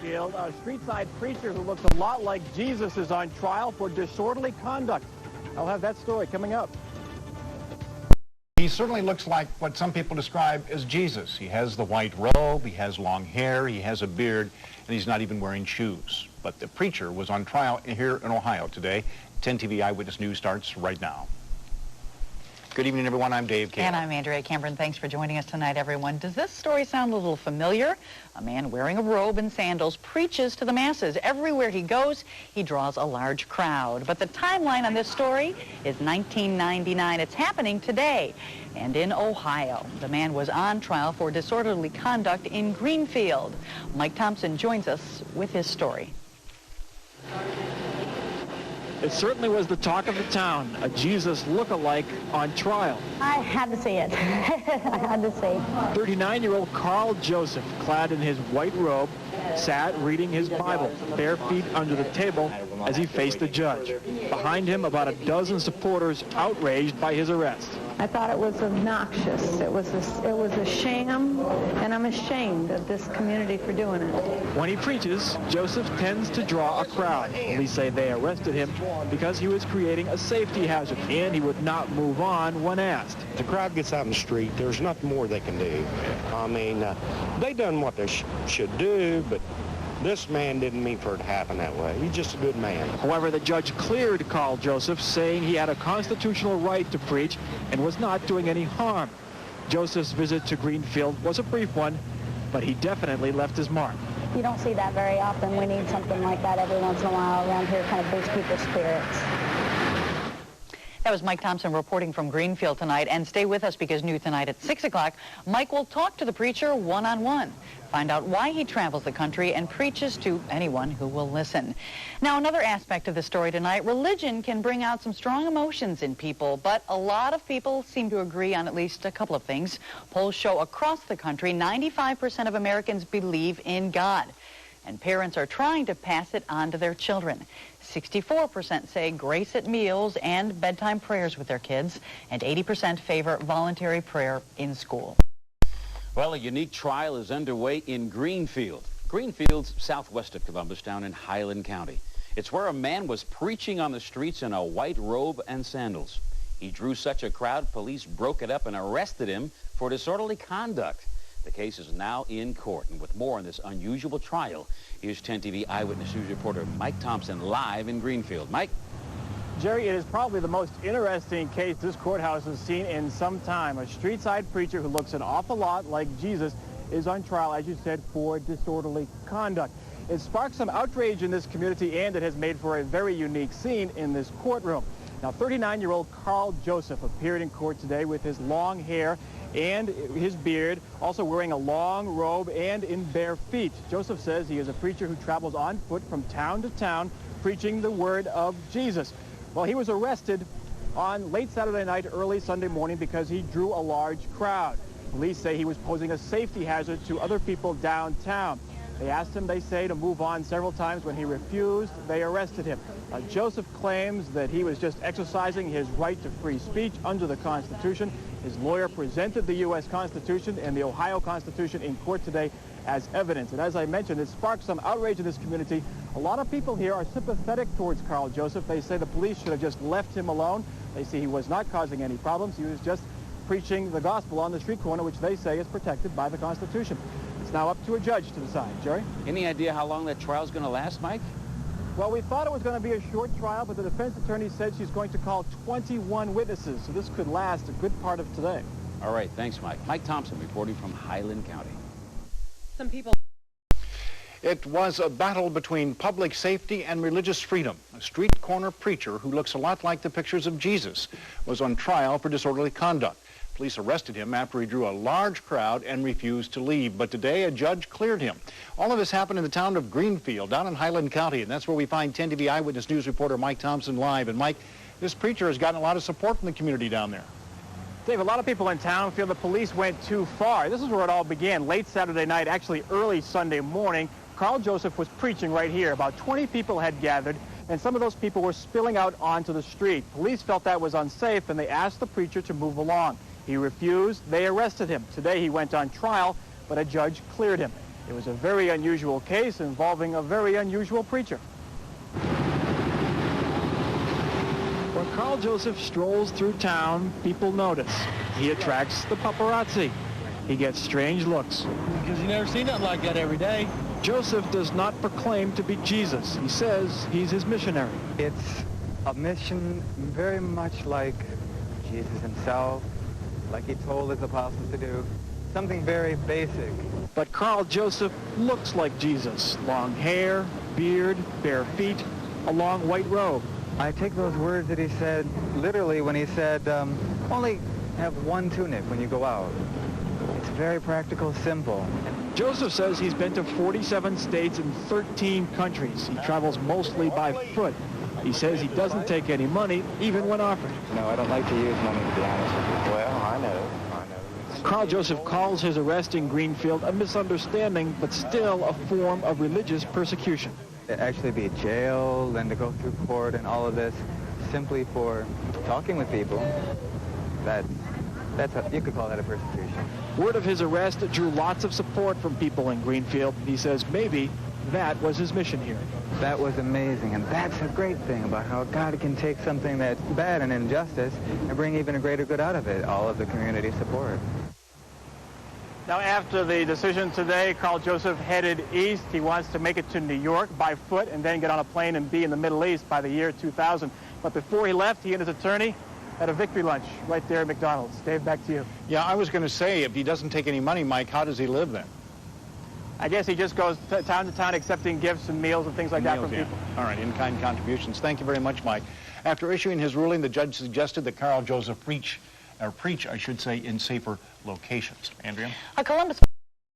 Greenfield, a street-side preacher who looks a lot like Jesus is on trial for disorderly conduct. I'll have that story coming up. He certainly looks like what some people describe as Jesus. He has the white robe, he has long hair, he has a beard, and he's not even wearing shoes. But the preacher was on trial here in Ohio today. 10 TV Eyewitness News starts right now. Good evening, everyone. I'm Dave Campbell. And I'm Andrea Cameron. Thanks for joining us tonight, everyone. Does this story sound a little familiar? A man wearing a robe and sandals preaches to the masses. Everywhere he goes, he draws a large crowd. But the timeline on this story is 1999. It's happening today. And in Ohio, the man was on trial for disorderly conduct in Greenfield. Mike Thompson joins us with his story. It certainly was the talk of the town, a Jesus look-alike on trial. I had to see it. I had to see. 39-year-old Carl Joseph, clad in his white robe, sat reading his Bible, bare feet under the table, as he faced the judge. Behind him, about a dozen supporters outraged by his arrest. I thought it was obnoxious. It was a sham, and I'm ashamed of this community for doing it. When he preaches, Joseph tends to draw a crowd. Police say they arrested him because he was creating a safety hazard, and he would not move on when asked. The crowd gets out in the street. There's nothing more they can do. I mean, they done what they should do, but this man didn't mean for it to happen that way. He's just a good man. However, the judge cleared Carl Joseph, saying he had a constitutional right to preach and was not doing any harm. Joseph's visit to Greenfield was a brief one, but he definitely left his mark. You don't see that very often. We need something like that every once in a while around here, kind of boost people's spirits. That was Mike Thompson reporting from Greenfield tonight. And stay with us because new tonight at 6 o'clock, Mike will talk to the preacher one-on-one. Find out why he travels the country and preaches to anyone who will listen. Now, another aspect of the story tonight, religion can bring out some strong emotions in people, but a lot of people seem to agree on at least a couple of things. Polls show across the country, 95% of Americans believe in God, and parents are trying to pass it on to their children. 64% say grace at meals and bedtime prayers with their kids, and 80% favor voluntary prayer in school. Well, a unique trial is underway in Greenfield. Greenfield's southwest of Columbus, down in Highland County. It's where a man was preaching on the streets in a white robe and sandals. He drew such a crowd, police broke it up and arrested him for disorderly conduct. The case is now in court, and with more on this unusual trial, here's 10 TV Eyewitness News reporter Mike Thompson live in Greenfield. Mike? Jerry, it is probably the most interesting case this courthouse has seen in some time. A street-side preacher who looks an awful lot like Jesus is on trial, as you said, for disorderly conduct. It sparked some outrage in this community, and it has made for a very unique scene in this courtroom. Now, 39-year-old Carl Joseph appeared in court today with his long hair and his beard, also wearing a long robe and in bare feet. Joseph says he is a preacher who travels on foot from town to town preaching the word of Jesus. Well, he was arrested on late Saturday night, early Sunday morning because he drew a large crowd. Police say he was posing a safety hazard to other people downtown. They asked him, they say, to move on several times. When he refused, they arrested him. Joseph claims that he was just exercising his right to free speech under the Constitution. His lawyer presented the U.S. Constitution and the Ohio Constitution in court today as evidence. And as I mentioned, it sparked some outrage in this community. A lot of people here are sympathetic towards Carl Joseph. They say the police should have just left him alone. They say he was not causing any problems. He was just preaching the gospel on the street corner, which they say is protected by the Constitution. It's now up to a judge to decide. Jerry? Any idea how long that trial's going to last, Mike? Well, we thought it was going to be a short trial, but the defense attorney said she's going to call 21 witnesses, so this could last a good part of today. All right, thanks, Mike. Mike Thompson reporting from Highland County. Some people... It was a battle between public safety and religious freedom. A street corner preacher who looks a lot like the pictures of Jesus was on trial for disorderly conduct. Police arrested him after he drew a large crowd and refused to leave. But today, a judge cleared him. All of this happened in the town of Greenfield, down in Highland County, and that's where we find 10 TV Eyewitness News reporter Mike Thompson live. And Mike, this preacher has gotten a lot of support from the community down there. Dave, a lot of people in town feel the police went too far. This is where it all began. Late Saturday night, actually early Sunday morning, Carl Joseph was preaching right here. About 20 people had gathered, and some of those people were spilling out onto the street. Police felt that was unsafe, and they asked the preacher to move along. He refused. They arrested him. Today he went on trial, but a judge cleared him. It was a very unusual case involving a very unusual preacher. When Carl Joseph strolls through town, people notice. He attracts the paparazzi. He gets strange looks. Because you never see nothing like that every day. Joseph does not proclaim to be Jesus. He says he's his missionary. It's a mission very much like Jesus himself, like he told his apostles to do. Something very basic. But Carl Joseph looks like Jesus. Long hair, beard, bare feet, a long white robe. I take those words that he said literally when he said, only have one tunic when you go out. It's very practical, simple. Joseph says he's been to 47 states and 13 countries. He travels mostly by foot. He says he doesn't take any money, even when offered. No, I don't like to use money, to be honest with you. Well, I know. Carl Joseph calls his arrest in Greenfield a misunderstanding, but still a form of religious persecution. To actually be jailed and to go through court and all of this simply for talking with people, you could call that a persecution. Word of his arrest drew lots of support from people in Greenfield. He says maybe that was his mission here. That was amazing, and that's a great thing about how God can take something that's bad and injustice and bring even a greater good out of it, all of the community support. Now, after the decision today, Carl Joseph headed east. He wants to make it to New York by foot and then get on a plane and be in the Middle East by the year 2000. But before he left, he and his attorney had a victory lunch right there at McDonald's. Dave, back to you. Yeah, I was going to say, if he doesn't take any money, Mike, how does he live then? I guess he just goes town to town accepting gifts and meals and things like that from people. All right, in-kind contributions. Thank you very much, Mike. After issuing his ruling, the judge suggested that Carl Joseph preach, I should say, in safer locations. Andrea? A Columbus